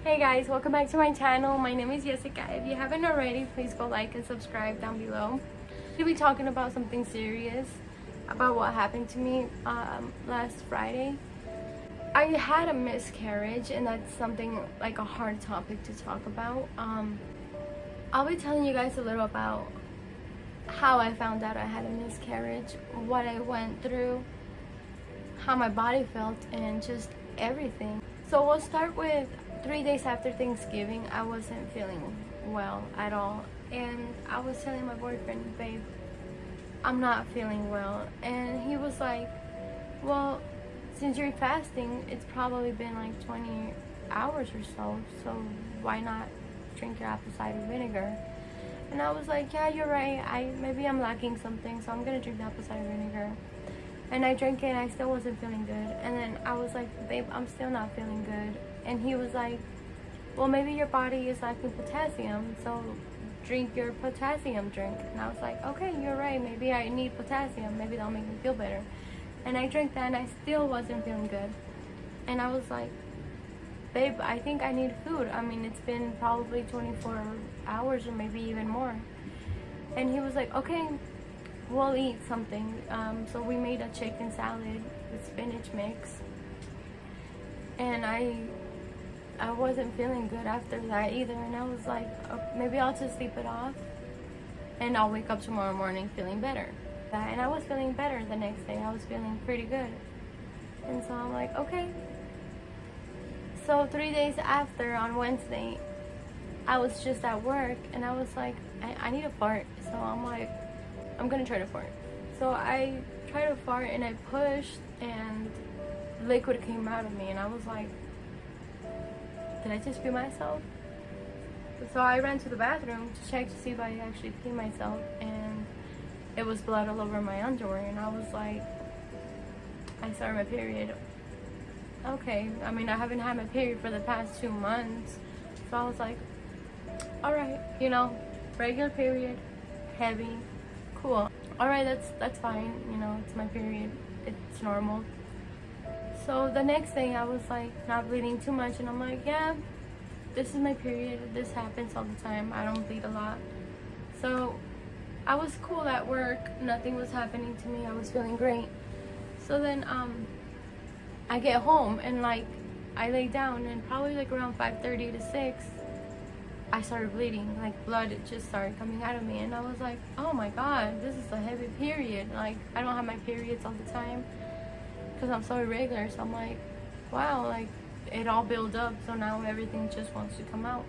Hey guys, welcome back to my channel. My name is Jessica. If you haven't already, please go like and subscribe down below. We'll be talking about something serious, about what happened to me last Friday. I had a miscarriage, and that's something like a hard topic to talk about. I'll be telling you guys a little about how I found out I had a miscarriage, what I went through, how my body felt, and just everything. So we'll start with 3 days after Thanksgiving. I wasn't feeling well at all, and I was telling my boyfriend, babe, I'm not feeling well. And he was like, well, since you're fasting, it's probably been like 20 hours or so why not drink your apple cider vinegar? And I was like, yeah, you're right, maybe I'm lacking something, so I'm gonna drink the apple cider vinegar. And I drank it and I still wasn't feeling good. And then I was like, babe, I'm still not feeling good. And he was like, well, maybe your body is lacking potassium, so drink your potassium drink. And I was like, okay, you're right, maybe I need potassium, maybe that'll make me feel better. And I drank that and I still wasn't feeling good. And I was like, babe, I think I need food. I mean, it's been probably 24 hours or maybe even more. And he was like, okay, we'll eat something. So we made a chicken salad with spinach mix. And I wasn't feeling good after that either. And I was like, maybe I'll just sleep it off and I'll wake up tomorrow morning feeling better. And I was feeling better the next day. I was feeling pretty good. And so I'm like, okay. So 3 days after, on Wednesday, I was just at work and I was like, I need a fart. So I'm like, I'm gonna try to fart. So I tried to fart and I pushed and liquid came out of me and I was like, did I just pee myself? So I ran to the bathroom to check to see if I actually peed myself, and it was blood all over my underwear. And I was like, I started my period. Okay, I mean, I haven't had my period for the past 2 months. So I was like, alright, you know, regular period, heavy, cool. Alright, that's fine, you know, it's my period, it's normal. So the next day I was like not bleeding too much, and I'm like, yeah, this is my period, this happens all the time, I don't bleed a lot. So I was cool at work, nothing was happening to me, I was feeling great. So then I get home and like I lay down, and probably like around 5:30 to 6 I started bleeding, like blood just started coming out of me. And I was like, oh my god, this is a heavy period. Like, I don't have my periods all the time because I'm so irregular. So I'm like, wow, like it all built up, so now everything just wants to come out.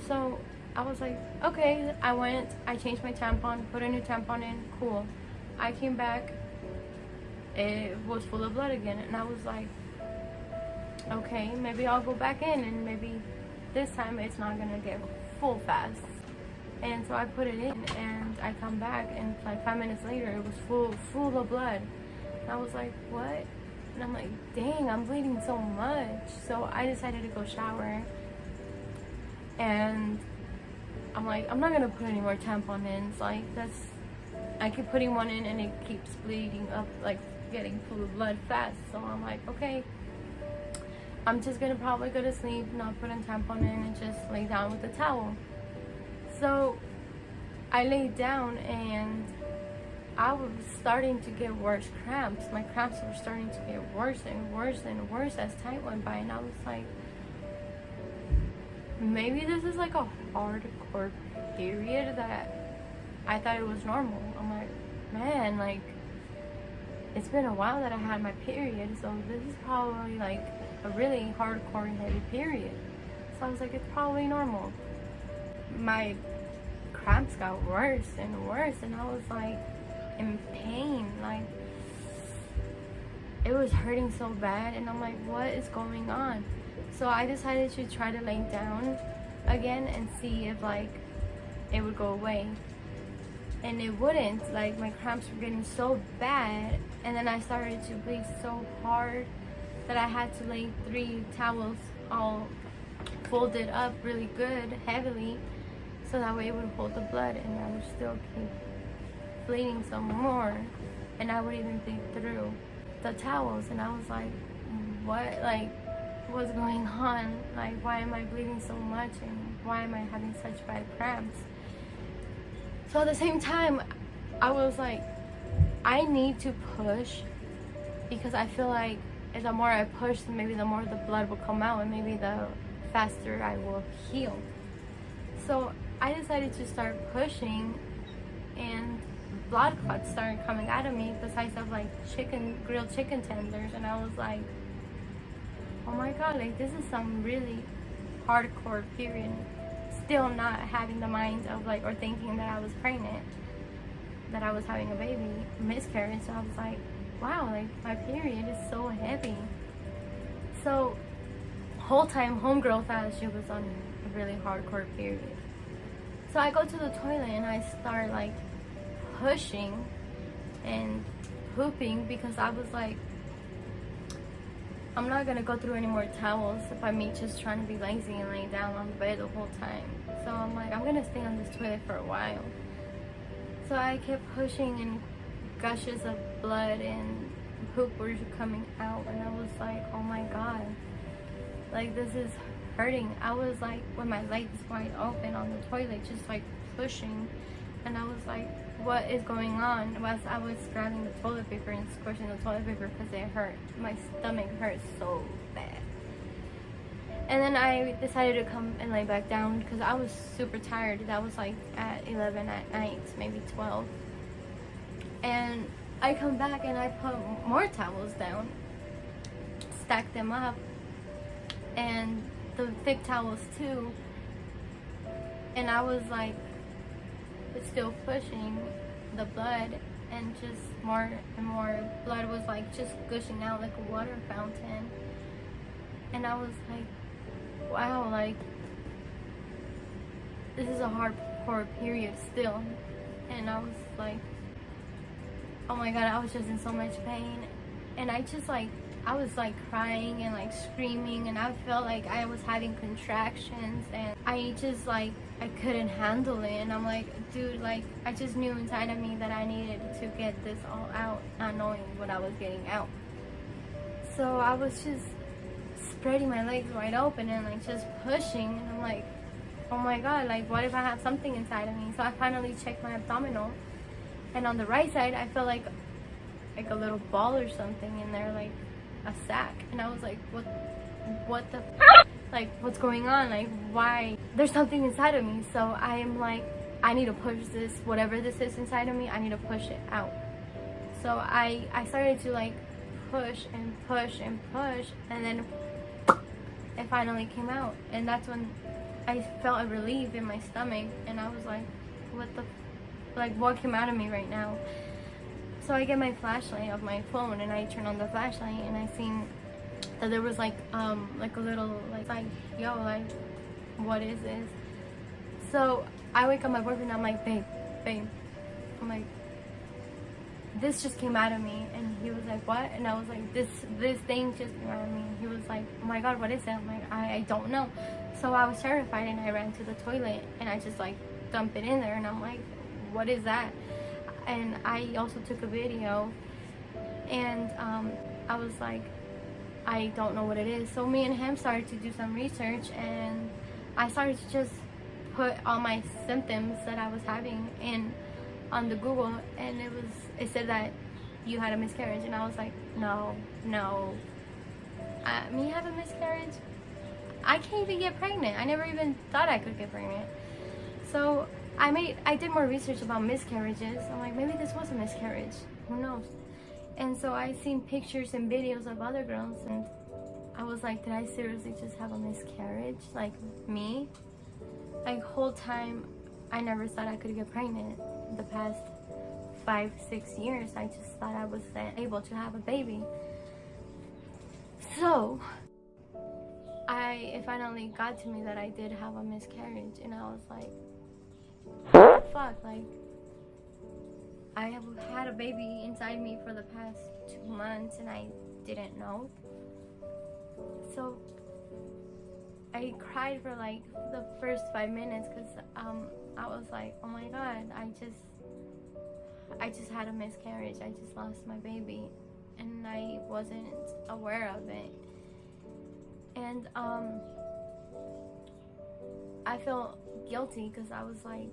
So I was like, okay. I changed my tampon, put a new tampon in, cool. I came back, it was full of blood again, and I was like, okay, maybe I'll go back in and maybe this time it's not gonna get full fast. And so I put it in and I come back, and like 5 minutes later it was full of blood. And I was like, what? And I'm like, dang, I'm bleeding so much. So I decided to go shower, and I'm like, I'm not gonna put any more tampon ins. Like, I keep putting one in and it keeps bleeding up, like getting full of blood fast. So I'm like, okay, I'm just gonna probably go to sleep, not put a tampon in, and just lay down with a towel. So I laid down and I was starting to get worse cramps. My cramps were starting to get worse and worse and worse as time went by. And I was like, maybe this is like a hardcore period that I thought it was normal. I'm like, man, like it's been a while that I had my period, so this is probably like a really hardcore heavy period. So I was like, it's probably normal. My cramps got worse and worse, and I was like in pain, like it was hurting so bad. And I'm like, what is going on? So I decided to try to lay down again and see if like it would go away, and it wouldn't. Like, my cramps were getting so bad, and then I started to bleed so hard that I had to lay 3 towels all folded up really good, heavily, so that way it would hold the blood and I would still keep bleeding some more, and I would even bleed through the towels. And I was like, what? Like, what's going on? Like, why am I bleeding so much, and why am I having such bad cramps? So at the same time, I was like, I need to push, because I feel like the more I push, maybe the more the blood will come out, and maybe the faster I will heal. So I decided to start pushing, and blood clots started coming out of me, the size of like grilled chicken tenders. And I was like, oh my god, like this is some really hardcore period. Still not having the mind of like, or thinking that I was pregnant, that I was having a baby, miscarriage. So I was like, wow, like my period is so heavy. So whole time homegirl thought she was on a really hardcore period. So I go to the toilet and I start like pushing and pooping, because I was like, I'm not gonna go through any more towels if I'm me just trying to be lazy and lay down on the bed the whole time. So I'm like, I'm gonna stay on this toilet for a while. So I kept pushing, and gushes of blood and poop were coming out, and I was like, oh my god, like this is hurting. I was like, with my legs wide open on the toilet, just like pushing, and I was like, what is going on? I was grabbing the toilet paper and squishing the toilet paper because it hurt. My stomach hurt so bad. And then I decided to come and lay back down because I was super tired. That was like at 11 at night, maybe 12. And I come back and I put more towels down, stack them up, and the thick towels too. And I was like, still pushing the blood, and just more and more blood was like just gushing out like a water fountain. And I was like, wow, like this is a hardcore period still. And I was like, oh my god, I was just in so much pain. And I just like, I was like crying and like screaming, and I felt like I was having contractions, and I just like, I couldn't handle it. And I'm like, dude, like I just knew inside of me that I needed to get this all out, not knowing what I was getting out. So I was just spreading my legs wide open and like just pushing, and I'm like, oh my god, like what if I have something inside of me? So I finally checked my abdominal, and on the right side I felt like a little ball or something in there, like a sack. And I was like, what the like what's going on? Like why? There's something inside of me. So I am like, I need to push this, whatever this is inside of me, I need to push it out. So I started to like push and push and push, and then it finally came out. And that's when I felt a relief in my stomach, and I was like, what came out of me right now? So I get my flashlight of my phone and I turn on the flashlight, and I seen that there was like a little like yo, like what is this? So I wake up my boyfriend, I'm like, babe, I'm like, this just came out of me. And he was like, what? And I was like, this thing just came out of me. And he was like, oh my god, what is that? I'm like, I don't know. So I was terrified, and I ran to the toilet and I just like dumped it in there, and I'm like, what is that? And I also took a video, and I was like, I don't know what it is. So me and him started to do some research, and I started to just put all my symptoms that I was having in on the Google, and it said that you had a miscarriage. And I was like, no, me have a miscarriage? I can't even get pregnant. I never even thought I could get pregnant. So I did more research about miscarriages. I'm like, maybe this was a miscarriage, who knows? And so I seen pictures and videos of other girls, and I was like, did I seriously just have a miscarriage? Like me? Like whole time I never thought I could get pregnant. The past 5-6 years I just thought I was able to have a baby. So it finally got to me that I did have a miscarriage, and I was like, what the fuck? Like, I have had a baby inside me for the past 2 months and I didn't know. So I cried for like the first 5 minutes, because I was like, oh my god, I just had a miscarriage. I just lost my baby, and I wasn't aware of it. And I felt guilty because I was like,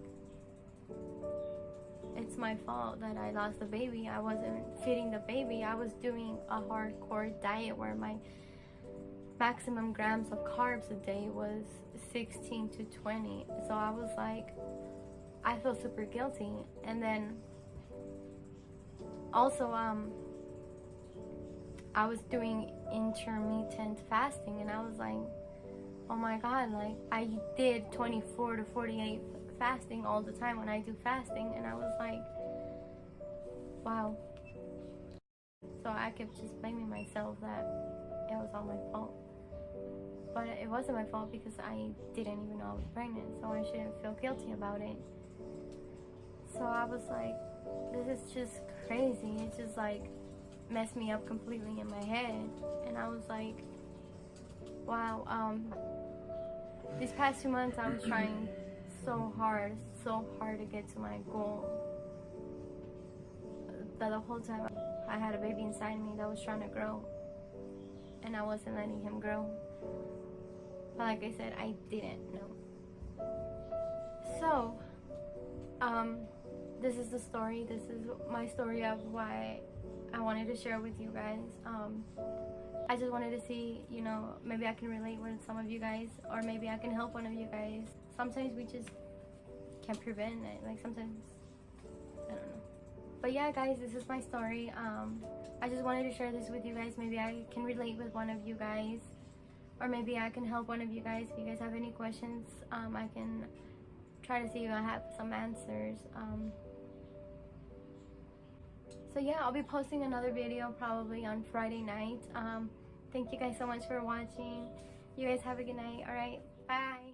it's my fault that I lost the baby. I wasn't feeding the baby. I was doing a hardcore diet where my maximum grams of carbs a day was 16 to 20. So I was like, I feel super guilty. And then also I was doing intermittent fasting, and I was like, oh my god, like I did 24 to 48 fasting all the time when I do fasting, and I was like, wow. So I kept just blaming myself that it was all my fault. But it wasn't my fault because I didn't even know I was pregnant, so I shouldn't feel guilty about it. So I was like, this is just crazy. It just like messed me up completely in my head. And I was like, wow, these past 2 months I was trying so hard to get to my goal. That the whole time I had a baby inside me that was trying to grow, and I wasn't letting him grow. But like I said, I didn't know. So, this is the story. This is my story of why I wanted to share with you guys. I just wanted to see, you know, maybe I can relate with some of you guys, or maybe I can help one of you guys. Sometimes we just can't prevent it. Like sometimes, I don't know. But yeah, guys, this is my story. I just wanted to share this with you guys. Maybe I can relate with one of you guys, or maybe I can help one of you guys. If you guys have any questions, I can try to see if I have some answers. So yeah, I'll be posting another video probably on Friday night. Thank you guys so much for watching. You guys have a good night. All right, bye.